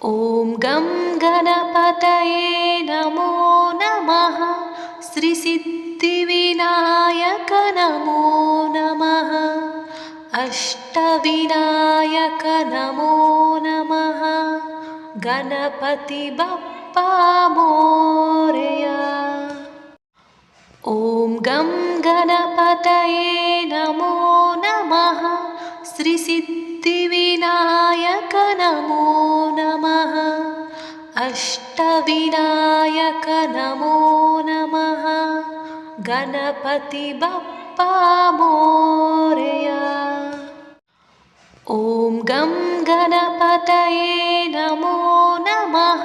ॐ गं गणपतये नमो नमः। श्रीसिद्धिविनायक नमो नमः। अष्टविनायक नमो नमः। गणपति बप्पा मोरया। ॐ गं गणपतये नमो नमः। श्रीसिद्धिविनायक नमो नमः। अष्टविनायक नमो नमः। गणपति बप्पा मोरया। ॐ गं गणपतये नमो नमः।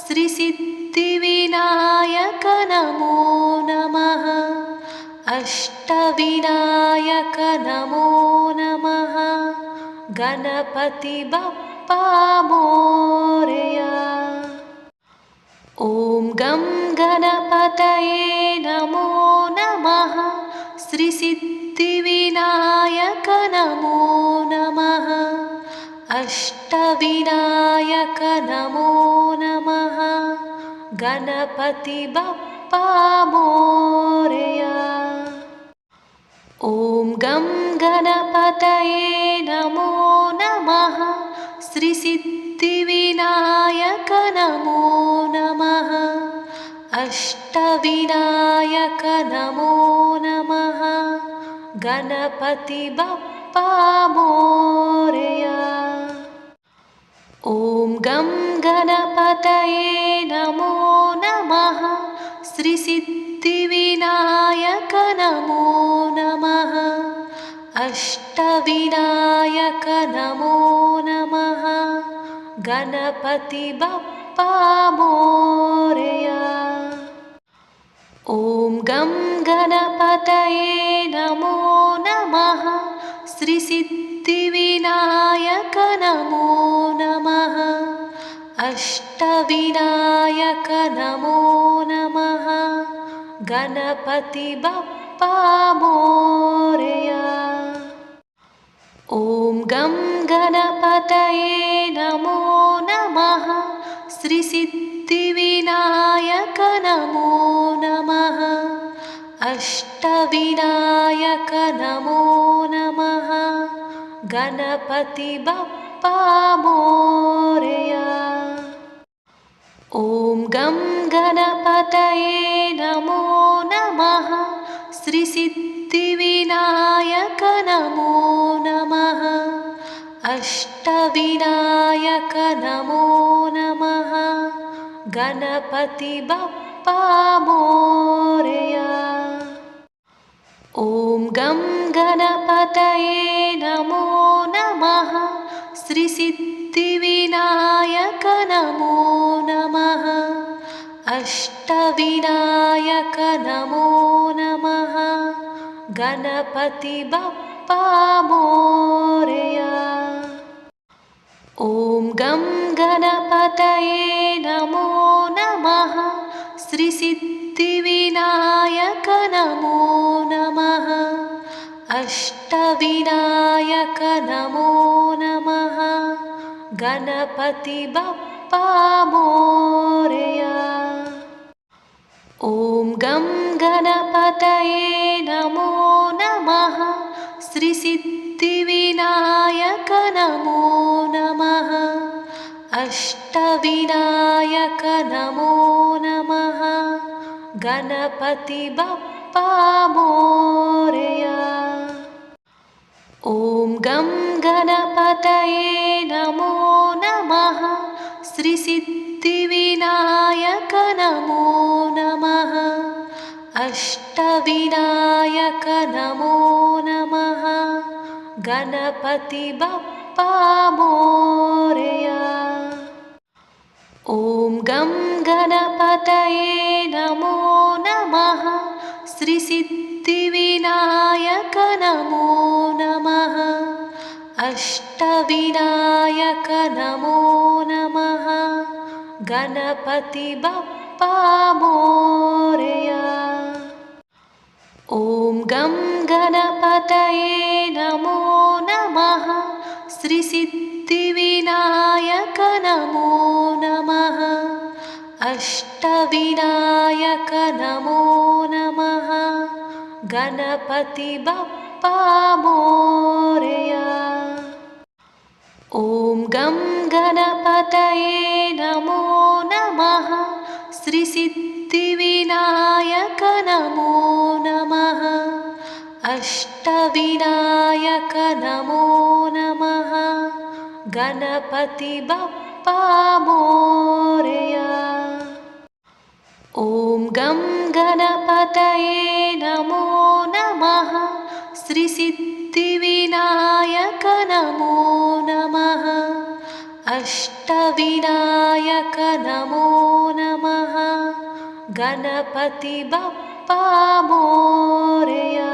श्रीसिद्धिविनायक नमो नमः। अष्टविनायक नमो नमः। गणपति बप्पा मोरया। ॐ गं गणपतये नमो नमः। श्रीसिद्धिविनायक नमो नमः। अष्टविनायक नमो नमः। गणपति बप्पा मोरया। ॐ गं गणपतये नमो नमः। श्रीसिद्धिविनायक नमो नमः। अष्टविनायक नमो नमः। गणपति बप्पा मोरया। ॐ गं गणपतये नमो नमः। श्रीसिद्धिविनायक नमो नमः। अष्टविनायक नमो नमः। गणपति बप्पा मोरया। ॐ गं गणपतये नमो नमः। श्रीसिद्धिविनायक नमो नमः। अष्टविनायक नमो नमः। गणपति बप्पा मोरया। ॐ गं गणपतये नमो नमः। श्रीसिद्धिविनायक नमो नमः। अष्टविनायक नमो नमः। गणपति बप्पा मोरया। ॐ गं गणपतये नमो नमः। श्रीसिद्धिविनायक नमो नमः। अष्टविनायक नमो नमः। गणपति बप्पा मोरया। ॐ गं गणपतये नमो नमः। श्रीसिद्धिविनायक नमो नमः। अष्टविनायक नमो नमः। गणपति बप्पा मोरया। ॐ गं गणपतये नमो नमः। श्रीसिद्धिविनायक नमो नमः। अष्टविनायक नमो नमः। गणपति बप्पा मोरया। ॐ गं गणपतये नमो नमः। श्रीसिद्धिविनायक नमो नमः। अष्टविनायक नमो नमः। गणपति बप्पा मोरया। ॐ गं गणपतये नमो नमः। श्रीसिद्धिविनायक नमो नमः। अष्टविनायक नमो नमः। गणपति बप्पा मोरया। ॐ गं गणपतये नमो नमः। श्रीसिद्धिविनायक नमो नमः। अष्टविनायक नमो नमः। गणपति बप्पा मोरया। ॐ गं गणपतये नमो नमः। श्रीसिद्धिविनायक नमो अष्टविनायक नमो नमः गणपति बप्पा मोरया। ॐ गं गणपतये नमो नमः श्रीसिद्धिविनायक नमो नमः अष्टविनायक नमो नमः गणपति बप्पा मोरया। ॐ गं गणपतये नमो नमः श्रीसिद्धिविनायक नमो नमः अष्टविनायक नमो नमः गणपति बप्पा मोरया।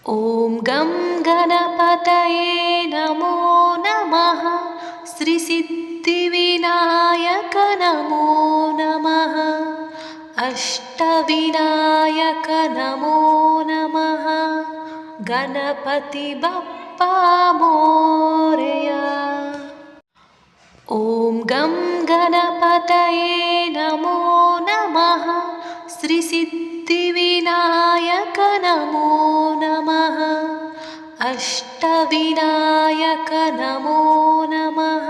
ॐ गं गणपतये नमो नमः श्रीसिद्धिविनायक नमो नमः अष्टविनायक नमो नमः गणपति बप्पा मोरया। ॐ गं गणपतये नमो नमः श्रीसिद्धिविनायक नमो नमः अष्टविनायक नमो नमः गणपति बप्पा मोरया। ॐ गं गणपतये नमो नमः श्रीसिद्धिविनायक नमो नमः अष्टविनायक नमो नमः गणपति बप्पा मोरया। ॐ गं गणपतये नमो नमः श्रीसिद्धिविनायक नमो नमः अष्टविनायक नमो नमः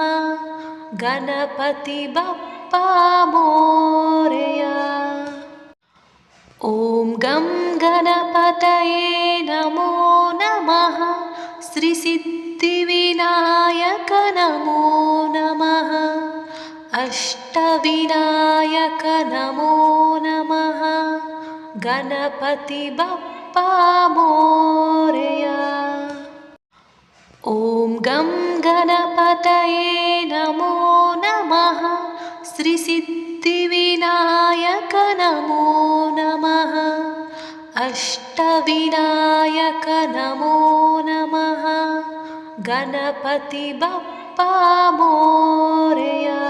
गणपति बप्पा मोरया। ॐ गं गणपतये नमो नमः श्रीसिद्धिविनायक नमो नमः अष्टविनायक नमो नमः गणपति बप्पा मोरया। ॐ गं गणपतये नमो नमः श्रीसिद्धिविनायक नमो नमः अष्टविनायक नमो नमः गणपति बप्पा मोरया। ॐ गं गणपतये नमो नमः श्रीसिद्धिविनायक नमो नमः अष्टविनायक नमो नमः गणपति बप्पा मोरया। ॐ गं गणपतये नमो नमः श्रीसिद्धिविनायक नमो नमः अष्टविनायक नमो नमः गणपति बप्पा मोरया।